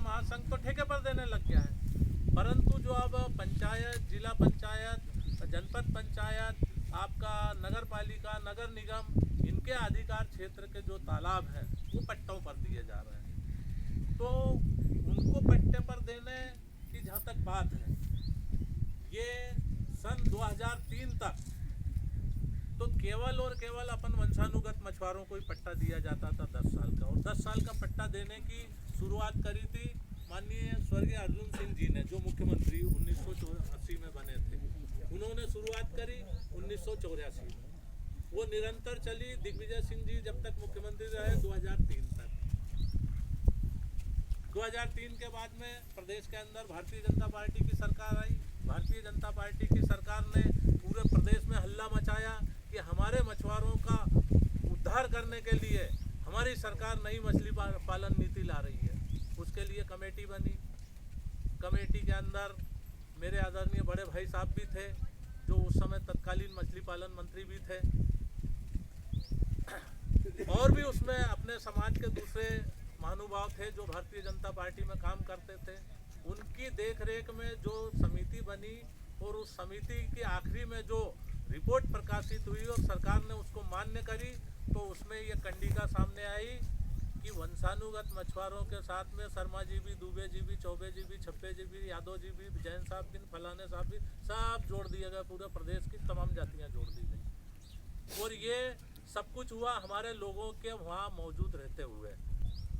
मत्स्य महासंघ तो ठेके पर देने लग गया है, परंतु जो अब पंचायत, जिला पंचायत, जनपद पंचायत, आपका नगर पालिका, नगर निगम, इनके अधिकार क्षेत्र के जो तालाब हैं वो पट्टों पर दिए जा रहे हैं। तो उनको पट्टे पर देने की जहाँ तक बात है, ये सन 2003 तक तो केवल और केवल अपन वंशानुगत मछुआरों को ही पट्टा दिया जाता था 10 साल का, और 10 साल का पट्टा देने की शुरुआत करी थी माननीय स्वर्गीय अर्जुन सिंह जी ने, जो मुख्यमंत्री 1980 में बने थे। उन्होंने शुरुआत करी 1984 में, वो निरंतर चली। दिग्विजय सिंह जी जब तक मुख्यमंत्री रहे 2003 तक। 2003 के बाद में प्रदेश के अंदर भारतीय जनता पार्टी की सरकार आई। भारतीय जनता पार्टी की सरकार ने पूरे प्रदेश में हल्ला मचाया कि हमारे मछुआरों का उद्धार करने के लिए हमारी सरकार नई मछली पालन नीति ला रही है। उसके लिए कमेटी बनी। कमेटी के अंदर मेरे आदरणीय बड़े भाई साहब भी थे, जो उस समय तत्कालीन मछली पालन मंत्री भी थे, और भी उसमें अपने समाज के दूसरे महानुभाव थे जो भारतीय जनता पार्टी में काम करते थे। उनकी देखरेख में जो समिति बनी और उस समिति की आखिरी में जो रिपोर्ट प्रकाशित हुई और सरकार ने उसको मान्य करी, तो उसमें ये कंडिका सामने आई कि वंशानुगत मछुआरों के साथ में शर्मा जी भी, दुबे जी भी, चौबे जी भी, छप्पे जी भी, यादव जी भी, जैन साहब भी, फलाने साहब भी, सब जोड़ दिए गए। पूरे प्रदेश की तमाम जातियां जोड़ दी गई, और ये सब कुछ हुआ हमारे लोगों के वहाँ मौजूद रहते हुए।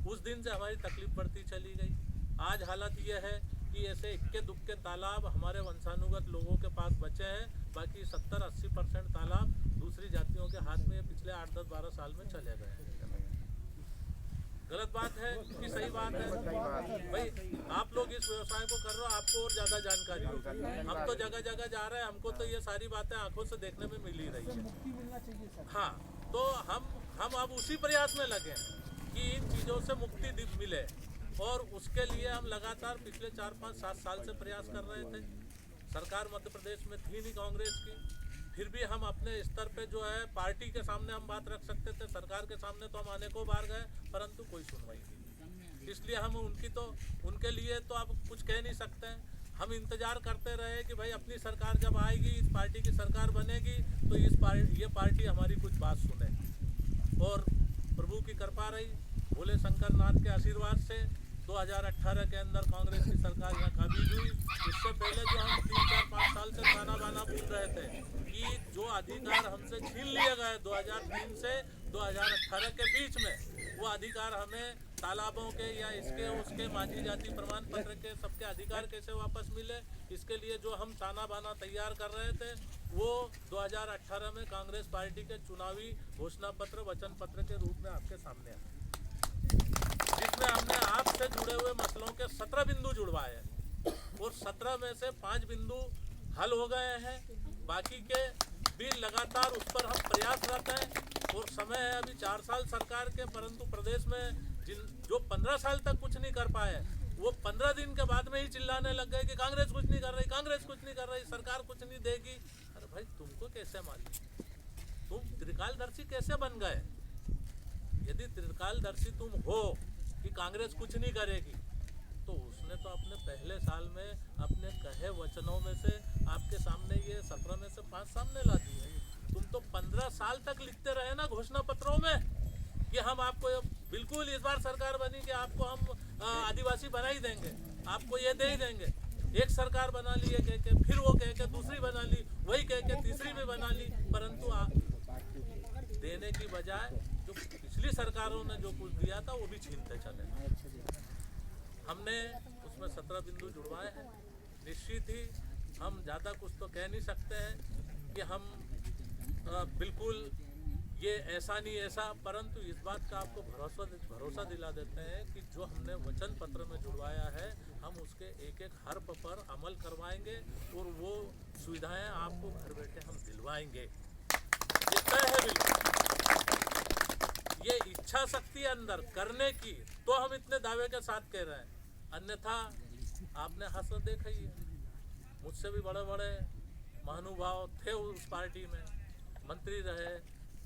उस दिन से हमारी तकलीफ बढ़ती चली गई। आज हालत यह है कि ऐसे इक्के दुक्के तालाब हमारे वंशानुगत लोगों के पास बचे हैं, बाकी 70-80% तालाब दूसरी जातियों के हाथ में पिछले 8-10-12 साल में चले गए हैं। गलत बात है कि सही बात है? भाई आप लोग इस व्यवसाय को कर रहे हो, आपको और ज़्यादा जानकारी होगी। हम तो जगह जगह जा रहे हैं, हमको तो ये सारी बातें आंखों से देखने में मिल ही रही है। हाँ, तो हम अब उसी प्रयास में लगे हैं कि इन चीज़ों से मुक्ति मिले, और उसके लिए हम लगातार पिछले 4-5-7 साल से प्रयास कर रहे थे। सरकार मध्य प्रदेश में थी नहीं कांग्रेस की, फिर भी हम अपने स्तर पे जो है पार्टी के सामने हम बात रख सकते थे। सरकार के सामने तो हम अनेकों बार गए, परंतु कोई सुनवाई नहीं। इसलिए हम उनके लिए तो अब कुछ कह नहीं सकते हैं। हम इंतजार करते रहे कि भाई अपनी सरकार जब आएगी, इस पार्टी की सरकार बनेगी, तो ये पार्टी हमारी कुछ बात सुने। और प्रभु की कृपा रही, भोले शंकर नाथ के आशीर्वाद से 2018 के अंदर कांग्रेस की सरकार यहाँ काबिज हुई। इससे पहले जो हम 3-4-5 साल से खाना बाना पूछ रहे थे कि जो अधिकार हमसे छीन लिए गए 2003 से 2018 के बीच में, वो अधिकार हमें तालाबों के या इसके उसके माझी जाति प्रमाण पत्र के सबके अधिकार कैसे वापस मिले, इसके लिए जो हम ताना बाना तैयार कर रहे थे, वो 2018 में कांग्रेस पार्टी के चुनावी घोषणा पत्र, वचन पत्र के रूप में आपके सामने आया, जिसमें हमने आपसे जुड़े हुए मसलों के 17 बिंदु जुड़वाए हैं, और 17 में से 5 बिंदु हल हो गए हैं। बाकी के भी लगातार उस पर हम प्रयासरत हैं, और समय है अभी 4 साल सरकार के, परंतु प्रदेश में जो 15 साल तक कुछ नहीं कर पाए, वो 15 दिन के बाद में ही चिल्लाने लग गए कि कांग्रेस कुछ नहीं कर रही, कांग्रेस कुछ नहीं कर रही, सरकार कुछ नहीं देगी। अरे भाई, तुमको कैसे मालूम? तुम त्रिकालदर्शी कैसे बन गए? यदि त्रिकालदर्शी तुम हो कि कांग्रेस कुछ नहीं करेगी, तो उसने तो अपने पहले साल में अपने कहे वचनों में से आपके सामने ये 17 में से 5 सामने ला दिए। तुम तो 15 साल तक लिखते रहे ना घोषणा पत्रों में कि हम आपको बिल्कुल इस बार सरकार बनी कि आपको हम आदिवासी बना ही देंगे, आपको ये दे ही देंगे। एक सरकार बना ली कह के, फिर वो कह के दूसरी बना ली, वही कह के तीसरी भी बना ली, परंतु देने की बजाय जो पिछली सरकारों ने जो कुछ दिया था वो भी छीनते चले। हमने उसमें 17 बिंदु जुड़वाए हैं। निश्चित ही हम ज़्यादा कुछ तो कह नहीं सकते हैं कि हम बिल्कुल ये ऐसा नहीं ऐसा, परंतु इस बात का आपको भरोसा दिला देते हैं कि जो हमने वचन पत्र में जुड़वाया है, हम उसके एक एक हर्फ पर अमल करवाएंगे, और वो सुविधाएं आपको घर बैठे हम दिलवाएंगे। ये तय है बिल्कुल। ये इच्छा शक्ति अंदर करने की, तो हम इतने दावे के साथ कह रहे हैं। अन्यथा आपने हसरत देखा ही है, मुझसे भी बड़े बड़े महानुभाव थे उस पार्टी में, मंत्री रहे,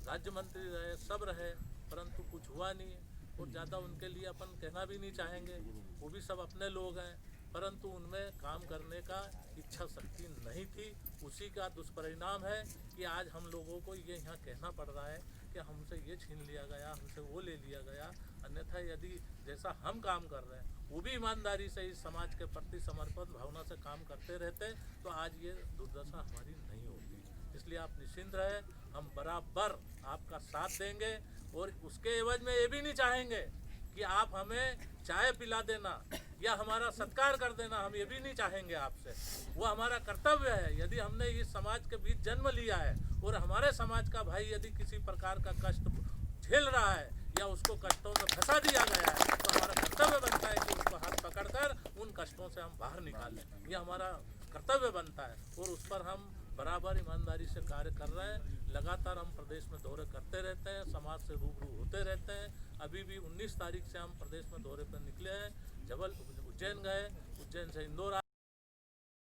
राज्य मंत्री रहे, सब रहे, परंतु कुछ हुआ नहीं है। और ज़्यादा उनके लिए अपन कहना भी नहीं चाहेंगे, वो भी सब अपने लोग हैं, परंतु उनमें काम करने का इच्छा शक्ति नहीं थी। उसी का दुष्परिणाम है कि आज हम लोगों को ये यहाँ कहना पड़ रहा है कि हमसे ये छीन लिया गया, हमसे वो ले लिया गया। अन्यथा यदि जैसा हम काम कर रहे हैं वो भी ईमानदारी से इस समाज के प्रति समर्पण भावना से काम करते रहते तो आज ये दुर्दशा हमारी नहीं होती। इसलिए आप निश्चिंत रहे, हम बराबर आपका साथ देंगे और उसके एवज में ये भी नहीं चाहेंगे कि आप हमें चाय पिला देना या हमारा सत्कार कर देना, हम ये भी नहीं चाहेंगे आपसे। वो हमारा कर्तव्य है। यदि हमने इस समाज के बीच जन्म लिया है और हमारे समाज का भाई यदि किसी प्रकार का कष्ट झेल रहा है या उसको कष्टों में फंसा दिया गया है तो हमारा कर्तव्य बनता है कि उसको हाथ पकड़कर उन कष्टों से हम बाहर निकालें। ये हमारा कर्तव्य बनता है और उस पर हम बराबर ईमानदारी से कार्य कर रहे हैं। लगातार हम प्रदेश में दौरे करते रहते हैं, समाज से रूबरू होते रहते हैं। अभी भी 19 तारीख से हम प्रदेश में दौरे पर निकले हैं। उज्जैन गए, उज्जैन से इंदौर